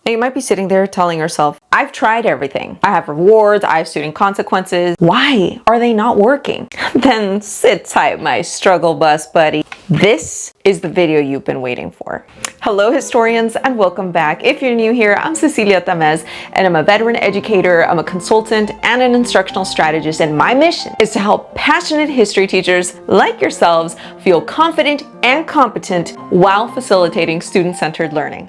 Now you might be sitting there telling yourself, I've tried everything. I have rewards, I have student consequences. Why are they not working? Then sit tight, my struggle bus buddy. This is the video you've been waiting for. Hello historians and welcome back. If you're new here, I'm Cecilia Tamez and I'm a veteran educator, I'm a consultant and an instructional strategist, and my mission is to help passionate history teachers like yourselves feel confident and competent while facilitating student-centered learning.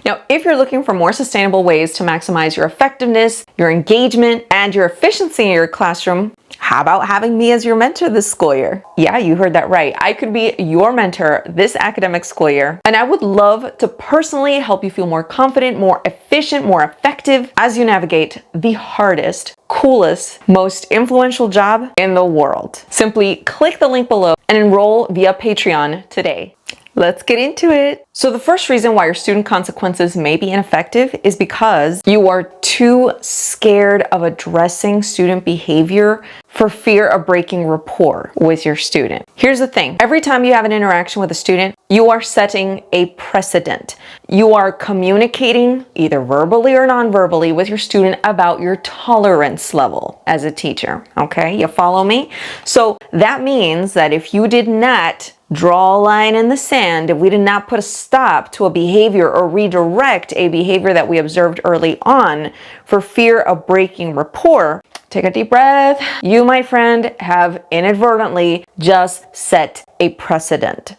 Now, if you're looking for more sustainable ways to maximize your effectiveness, your engagement, and your efficiency in your classroom, how about having me as your mentor this school year? Yeah, you heard that right. I could be your mentor this academic school year, and I would love to personally help you feel more confident, more efficient, more effective as you navigate the hardest, coolest, most influential job in the world. Simply click the link below and enroll via Patreon today. Let's get into it. So the first reason why your student consequences may be ineffective is because you are too scared of addressing student behavior for fear of breaking rapport with your student. Here's the thing. Every time you have an interaction with a student, you are setting a precedent. You are communicating either verbally or non-verbally with your student about your tolerance level as a teacher. Okay, you follow me? So that means that if you did not draw a line in the sand, if we did not put a stop to a behavior or redirect a behavior that we observed early on for fear of breaking rapport, take a deep breath. You, my friend, have inadvertently just set a precedent.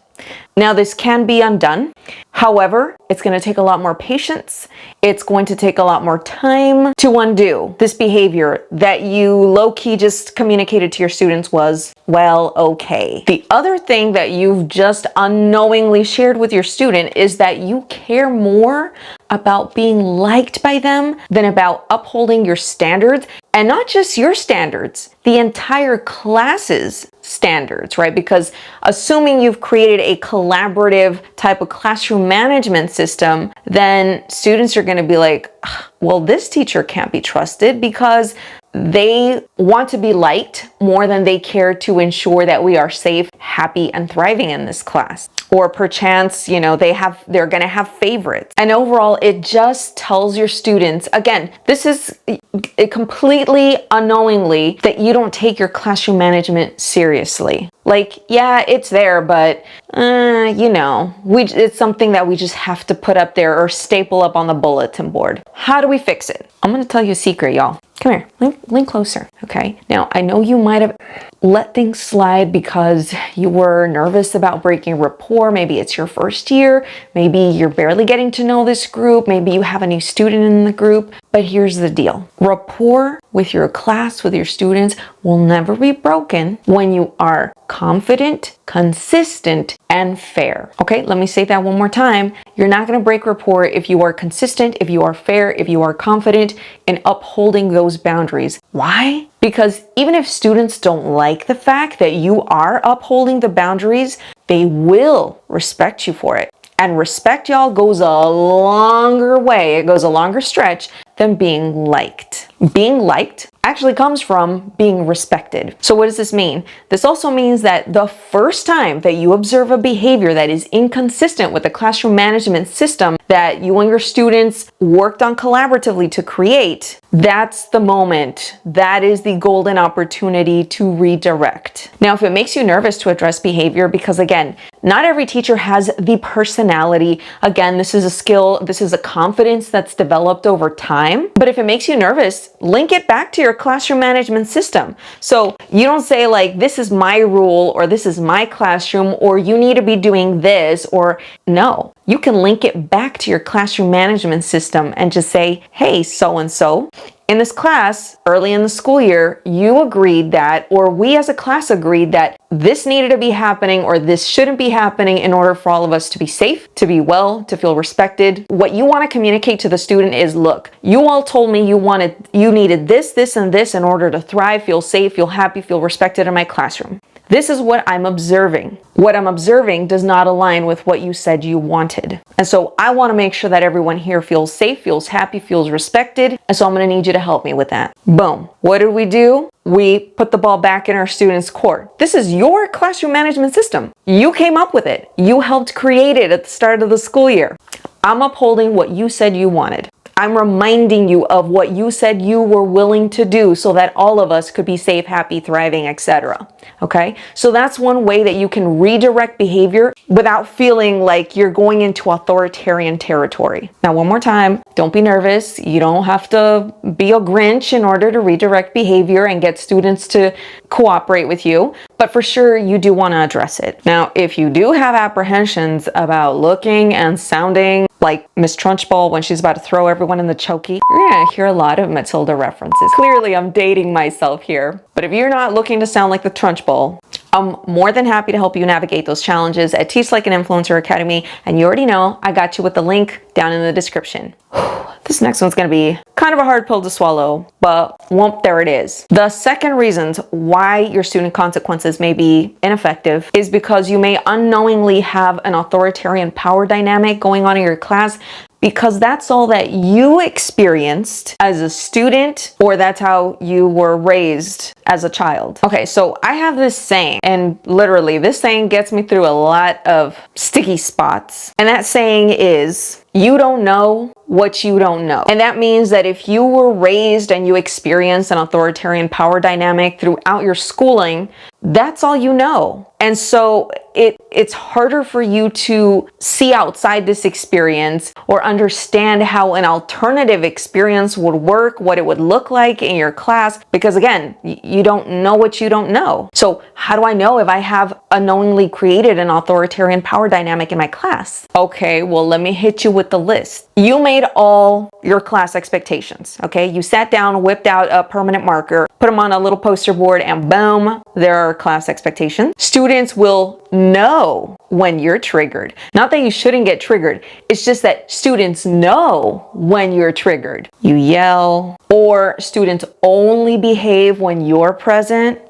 Now, this can be undone. However, it's going to take a lot more patience. It's going to take a lot more time to undo this behavior that you low-key just communicated to your students was, well, okay. The other thing that you've just unknowingly shared with your student is that you care more about being liked by them than about upholding your standards, and not just your standards, the entire class's standards, right? Because assuming you've created a collaborative type of classroom management system, then students are going to be like, well, this teacher can't be trusted because they want to be liked more than they care to ensure that we are safe, happy, and thriving in this class. Or perchance, you know, they're going to have favorites. And overall, it just tells your students, again, this is completely unknowingly that you don't take your classroom management seriously. Like, yeah, it's there, but, you know, it's something that we just have to put up there or staple up on the bulletin board. How do we fix it? I'm going to tell you a secret, y'all. Come here, lean closer, okay? Now, I know you might have let things slide because you were nervous about breaking rapport. Maybe it's your first year. Maybe you're barely getting to know this group. Maybe you have a new student in the group. But here's the deal. Rapport with your class, with your students, will never be broken when you are confident, consistent, and fair. Okay, let me say that one more time. You're not going to break rapport if you are consistent, if you are fair, if you are confident in upholding those boundaries. Why? Because even if students don't like the fact that you are upholding the boundaries, they will respect you for it. And respect, y'all, goes a longer way. It goes a longer stretch than being liked. Being liked actually comes from being respected. So what does this mean? This also means that the first time that you observe a behavior that is inconsistent with the classroom management system that you and your students worked on collaboratively to create, that's the moment. That is the golden opportunity to redirect. Now, if it makes you nervous to address behavior, because again, not every teacher has the personality. Again, this is a skill, this is a confidence that's developed over time. But if it makes you nervous, link it back to your classroom management system. So you don't say like, this is my rule, or this is my classroom, or you need to be doing this, or no. You can link it back to your classroom management system and just say, hey, so-and-so, in this class, early in the school year, you agreed that, or we as a class agreed that this needed to be happening or this shouldn't be happening in order for all of us to be safe, to be well, to feel respected. What you want to communicate to the student is, look, you all told me you needed this, this, and this in order to thrive, feel safe, feel happy, feel respected in my classroom. This is what I'm observing. What I'm observing does not align with what you said you wanted. And so I want to make sure that everyone here feels safe, feels happy, feels respected. And so I'm going to need you to help me with that. Boom. What did we do? We put the ball back in our students' court. This is your classroom management system. You came up with it. You helped create it at the start of the school year. I'm upholding what you said you wanted. I'm reminding you of what you said you were willing to do so that all of us could be safe, happy, thriving, etc. Okay? So that's one way that you can redirect behavior without feeling like you're going into authoritarian territory. Now, one more time, don't be nervous. You don't have to be a Grinch in order to redirect behavior and get students to cooperate with you. But for sure, you do want to address it. Now, if you do have apprehensions about looking and sounding like Miss Trunchbull when she's about to throw everyone in the chokey, you're gonna hear a lot of Matilda references. Clearly, I'm dating myself here. But if you're not looking to sound like the Trunchbull, I'm more than happy to help you navigate those challenges at Teach Like an Influencer Academy. And you already know I got you with the link down in the description. This next one's gonna be kind of a hard pill to swallow, but whoop, there it is. The second reasons why your student consequences may be ineffective is because you may unknowingly have an authoritarian power dynamic going on in your class, because that's all that you experienced as a student, or that's how you were raised as a child. Okay, so I have this saying, and literally this saying gets me through a lot of sticky spots. And that saying is, you don't know what you don't know. And that means that if you were raised and you experienced an authoritarian power dynamic throughout your schooling, that's all you know. And so it's harder for you to see outside this experience or understand how an alternative experience would work, what it would look like in your class, because again, you don't know what you don't know. So how do I know if I have unknowingly created an authoritarian power dynamic in my class? Okay, well, let me hit you with the list. You made all your class expectations, okay? You sat down, whipped out a permanent marker, put them on a little poster board, and boom, there are class expectations. Students will know when you're triggered. Not that you shouldn't get triggered. It's just that students know when you're triggered. You yell, or students only behave when you're present.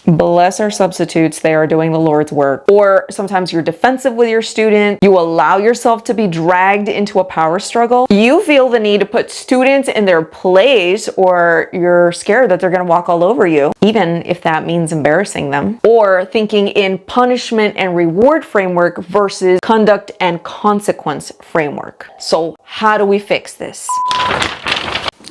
Bless our substitutes, they are doing the Lord's work. Or sometimes you're defensive with your student. You allow yourself to be dragged into a power struggle. You feel the need to put students in their place, or you're scared that they're going to walk all over you, even if that means embarrassing them. Or thinking in punishment and reward framework versus conduct and consequence framework. So how do we fix this?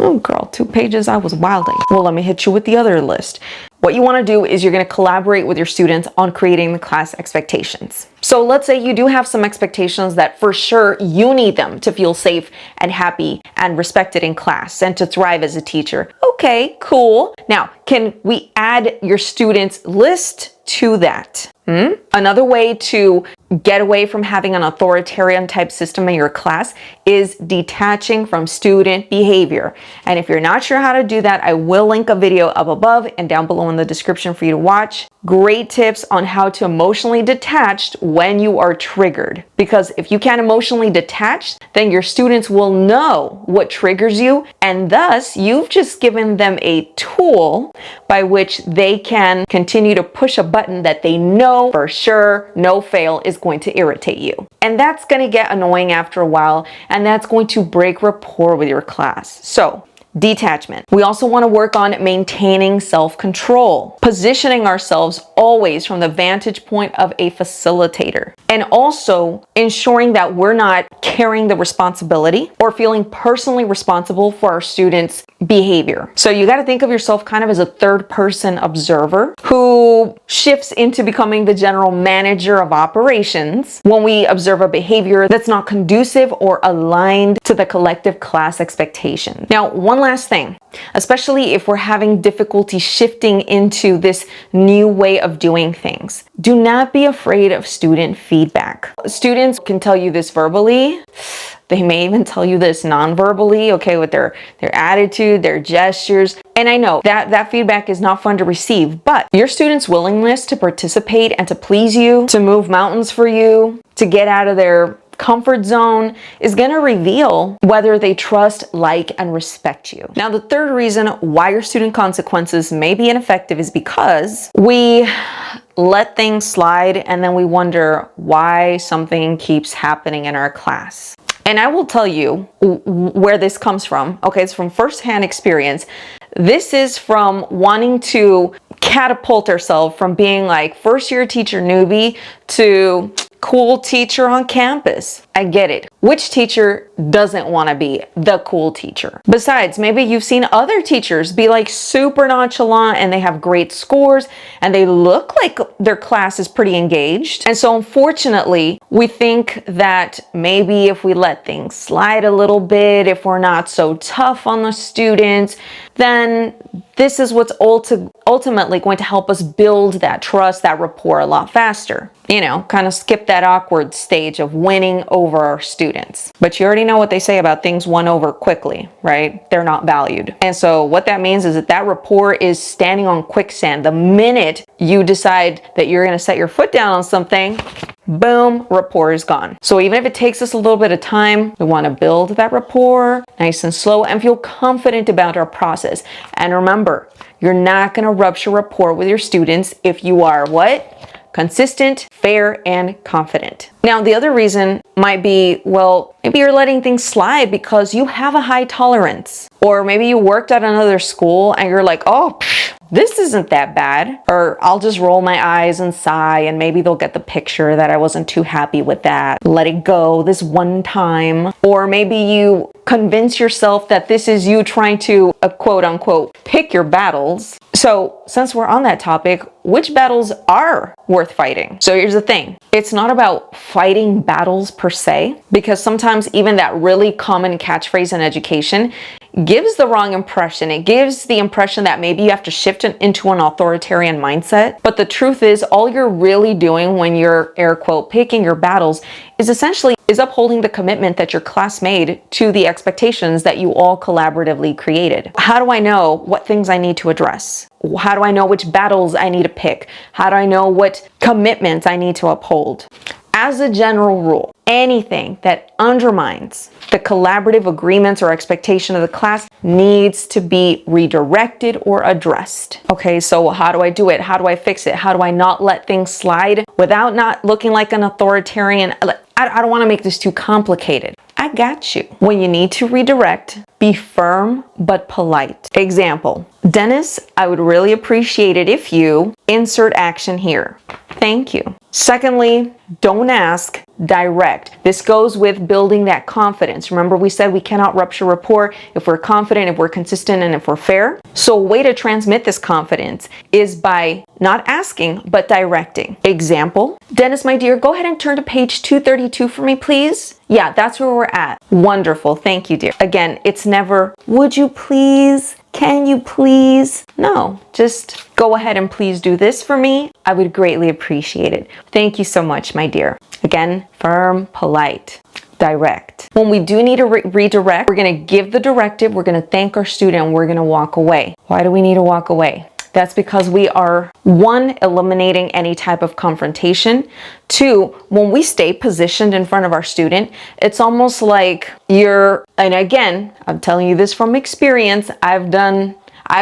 Oh girl, 2 pages, I was wilding. Well, let me hit you with the other list. What you want to do is you're going to collaborate with your students on creating the class expectations. So let's say you do have some expectations that for sure you need them to feel safe and happy and respected in class and to thrive as a teacher. Okay, cool. Now, can we add your students' list to that? Another way to get away from having an authoritarian type system in your class is detaching from student behavior. And if you're not sure how to do that, I will link a video up above and down below in the description for you to watch. Great tips on how to emotionally detach when you are triggered. Because if you can't emotionally detach, then your students will know what triggers you, and thus you've just given them a tool by which they can continue to push a button that they know for sure, no fail, is going to irritate you. And that's going to get annoying after a while, and that's going to break rapport with your class. So, detachment. We also want to work on maintaining self-control, positioning ourselves always from the vantage point of a facilitator, and also ensuring that we're not carrying the responsibility or feeling personally responsible for our students' behavior. So you got to think of yourself kind of as a third-person observer who shifts into becoming the general manager of operations when we observe a behavior that's not conducive or aligned to the collective class expectation. Now, one last thing, especially if we're having difficulty shifting into this new way of doing things, do not be afraid of student feedback. Students can tell you this verbally. They may even tell you this non-verbally, okay, with their attitude, their gestures. And I know that feedback is not fun to receive, but your students' willingness to participate and to please you, to move mountains for you, to get out of their comfort zone is going to reveal whether they trust, like, and respect you. Now, the third reason why your student consequences may be ineffective is because we let things slide and then we wonder why something keeps happening in our class. And I will tell you where this comes from. Okay, it's from firsthand experience. This is from wanting to catapult ourselves from being like first year teacher newbie to cool teacher on campus. I get it. Which teacher doesn't want to be the cool teacher? Besides, maybe you've seen other teachers be like super nonchalant and they have great scores and they look like their class is pretty engaged. And so unfortunately, we think that maybe if we let things slide a little bit, if we're not so tough on the students, then this is what's ultimately going to help us build that trust, that rapport a lot faster. You know, kind of skip that awkward stage of winning over our students. But you already know what they say about things won over quickly, right? They're not valued. And so what that means is that rapport is standing on quicksand. The minute you decide that you're going to set your foot down on something, boom, rapport is gone. So even if it takes us a little bit of time, we want to build that rapport nice and slow and feel confident about our process. And remember, you're not going to rupture rapport with your students if you are what? Consistent, fair, and confident. Now, the other reason might be, well, maybe you're letting things slide because you have a high tolerance. Or maybe you worked at another school and you're like, oh, this isn't that bad. Or I'll just roll my eyes and sigh and maybe they'll get the picture that I wasn't too happy with that. Let it go this one time. Or maybe you convince yourself that this is you trying to, quote unquote, pick your battles. So since we're on that topic, which battles are worth fighting? So here's the thing. It's not about fighting battles per se, because sometimes even that really common catchphrase in education gives the wrong impression. It gives the impression that maybe you have to shift into an authoritarian mindset. But the truth is, all you're really doing when you're air quote picking your battles is essentially upholding the commitment that your class made to the expectations that you all collaboratively created. How do I know what things I need to address? How do I know which battles I need to pick? How do I know what commitments I need to uphold? As a general rule, anything that undermines the collaborative agreements or expectation of the class needs to be redirected or addressed. Okay, so how do I do it? How do I fix it? How do I not let things slide without not looking like an authoritarian? I don't want to make this too complicated. I got you. When you need to redirect, be firm but polite. Example, Dennis, I would really appreciate it if you insert action here. Thank you. Secondly, don't ask, direct. This goes with building that confidence. Remember, we said we cannot rupture rapport if we're confident, if we're consistent, and if we're fair. So a way to transmit this confidence is by not asking, but directing. Example, Dennis, my dear, go ahead and turn to page 232 for me, please. Yeah, that's where we're at. Wonderful. Thank you, dear. Again, it's never, would you please? Can you please? No, just go ahead and please do this for me. I would greatly appreciate it. Thank you so much, my dear. Again, firm, polite, direct. When we do need to redirect, we're going to give the directive, we're going to thank our student, and we're going to walk away. Why do we need to walk away? That's because we are, one, eliminating any type of confrontation. Two, when we stay positioned in front of our student, it's almost like and again, I'm telling you this from experience, I've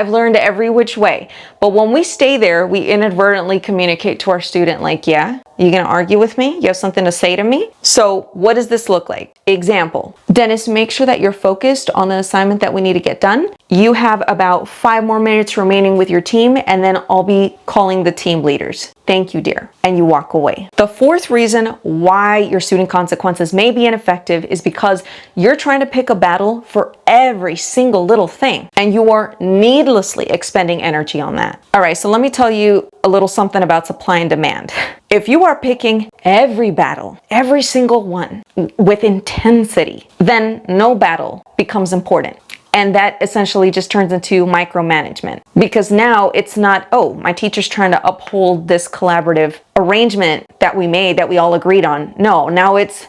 learned every which way. But when we stay there, we inadvertently communicate to our student like, yeah, you gonna argue with me? You have something to say to me? So what does this look like? Example, Dennis, make sure that you're focused on the assignment that we need to get done. You have about 5 more minutes remaining with your team, and then I'll be calling the team leaders. Thank you, dear. And you walk away. The fourth reason why your student consequences may be ineffective is because you're trying to pick a battle for every single little thing, and you are needlessly expending energy on that. All right, so let me tell you a little something about supply and demand. If you are picking every battle, every single one with intensity, then no battle becomes important. And that essentially just turns into micromanagement, because now it's not, oh, my teacher's trying to uphold this collaborative arrangement that we made, that we all agreed on. No, now it's,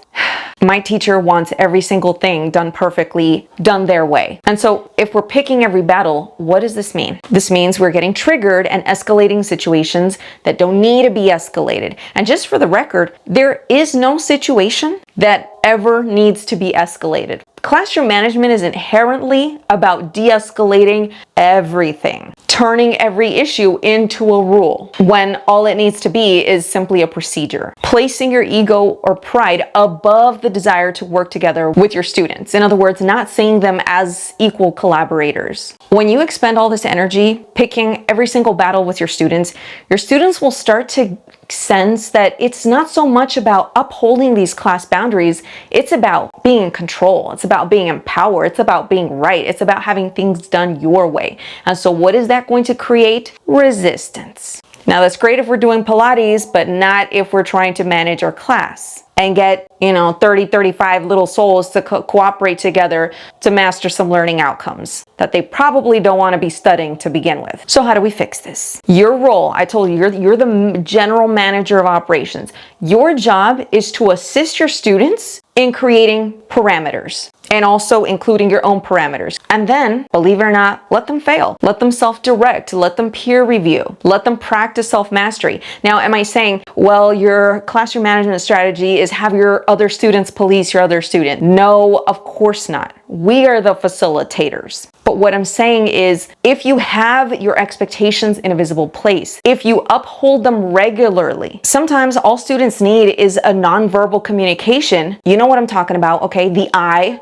my teacher wants every single thing done perfectly, done their way. And so if we're picking every battle, what does this mean? This means we're getting triggered and escalating situations that don't need to be escalated. And just for the record, there is no situation that ever needs to be escalated. Classroom management is inherently about de-escalating everything, turning every issue into a rule when all it needs to be is simply a procedure. Placing your ego or pride above the desire to work together with your students. In other words, not seeing them as equal collaborators. When you expend all this energy picking every single battle with your students will start to sense that it's not so much about upholding these class boundaries. It's about being in control. It's about being empowered. It's about being right. It's about having things done your way. And so what is that going to create? Resistance. Now that's great if we're doing Pilates, but not if we're trying to manage our class and get, 30, 35 little souls to cooperate together to master some learning outcomes that they probably don't want to be studying to begin with. So how do we fix this? Your role, I told you, you're the general manager of operations. Your job is to assist your students in creating parameters and also including your own parameters. And then, believe it or not, let them fail. Let them self-direct, let them peer review, let them practice self-mastery. Now, am I saying, well, your classroom management strategy is have your other students police your other student? No, of course not. We are the facilitators. But what I'm saying is, if you have your expectations in a visible place, if you uphold them regularly, sometimes all students need is a nonverbal communication. You know what I'm talking about, okay? The I.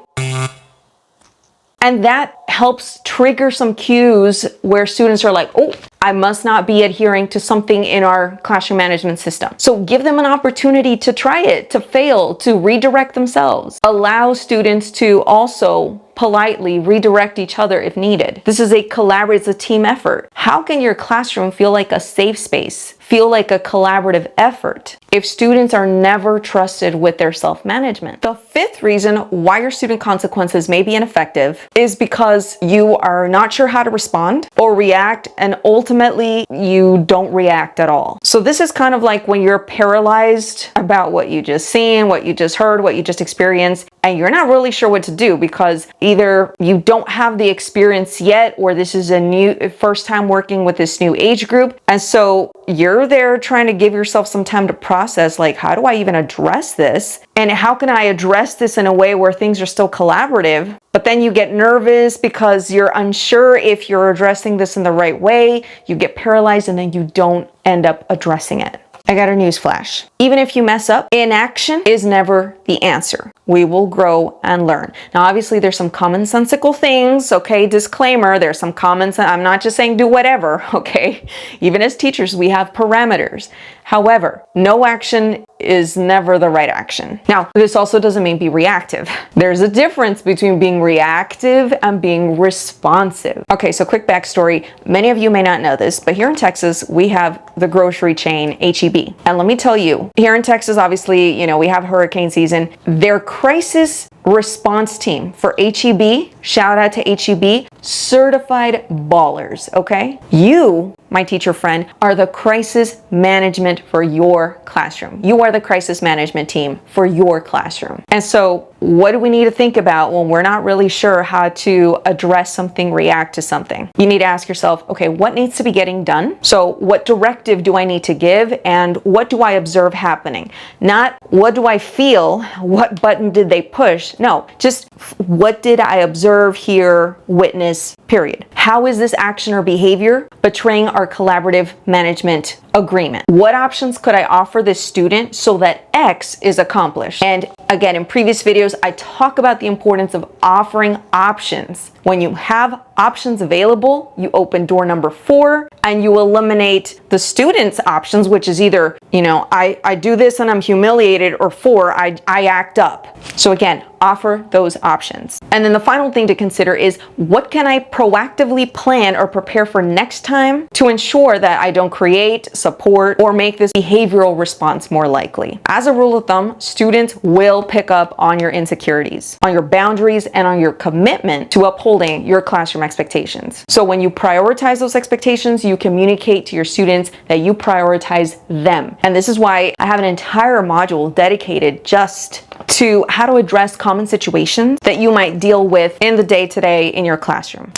And that helps trigger some cues where students are like, oh, I must not be adhering to something in our classroom management system. So give them an opportunity to try it, to fail, to redirect themselves. Allow students to also politely redirect each other if needed. This is a collaborative, it's a team effort. How can your classroom feel like a safe space, feel like a collaborative effort, if students are never trusted with their self-management? The fifth reason why your student consequences may be ineffective is because you are not sure how to respond or react, and ultimately you don't react at all. So this is kind of like when you're paralyzed about what you just seen, what you just heard, what you just experienced, and you're not really sure what to do because either you don't have the experience yet, or this is a new first time working with this new age group. And so you're there trying to give yourself some time to process, like, how do I even address this? And how can I address this in a way where things are still collaborative? But then you get nervous because you're unsure if you're addressing this in the right way. You get paralyzed and then you don't end up addressing it. I got a news flash. Even if you mess up, inaction is never the answer. We will grow and learn. Now, obviously, there's some commonsensical things, okay? Disclaimer, there's some I'm not just saying do whatever, okay? Even as teachers, we have parameters. However, no action is never the right action. Now, this also doesn't mean be reactive. There's a difference between being reactive and being responsive. Okay, so quick backstory. Many of you may not know this, but here in Texas, we have the grocery chain H-E-B. And let me tell you, here in Texas, obviously, we have hurricane season. Their crisis response team for H-E-B, shout out to H-E-B, certified ballers, okay? You, my teacher friend, are the crisis management for your classroom. You are the crisis management team for your classroom. And so what do we need to think about when we're not really sure how to address something, react to something? You need to ask yourself, okay, what needs to be getting done? So what directive do I need to give, and what do I observe happening? Not what do I feel, what button did they push? No, just what did I observe, hear, witness, period. How is this action or behavior betraying our collaborative management agreement? What options could I offer this student so that X is accomplished? And again, in previous videos, I talk about the importance of offering options. When you have options available, you open door number 4 and you eliminate the student's options, which is either, I do this and I'm humiliated, or 4, I act up. So again, offer those options. And then the final thing to consider is, what can I proactively plan or prepare for next time to ensure that I don't create, support, or make this behavioral response more likely? As a rule of thumb, students will pick up on your insecurities, on your boundaries, and on your commitment to upholding your classroom expectations. So when you prioritize those expectations, you communicate to your students that you prioritize them. And this is why I have an entire module dedicated just to how to address common situations that you might deal with in the day-to-day in your classroom.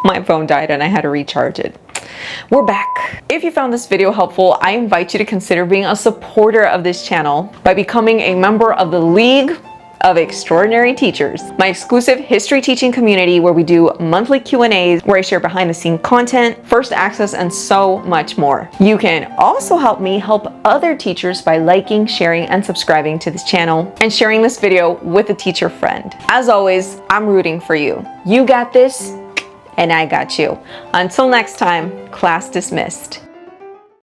My phone died and I had to recharge it. We're back. If you found this video helpful, I invite you to consider being a supporter of this channel by becoming a member of the League of Extraordinary Teachers, my exclusive history teaching community where we do monthly Q&As, where I share behind the scene content, first access, and so much more. You can also help me help other teachers by liking, sharing, and subscribing to this channel, and sharing this video with a teacher friend. As always, I'm rooting for you. You got this, and I got you. Until next time, class dismissed.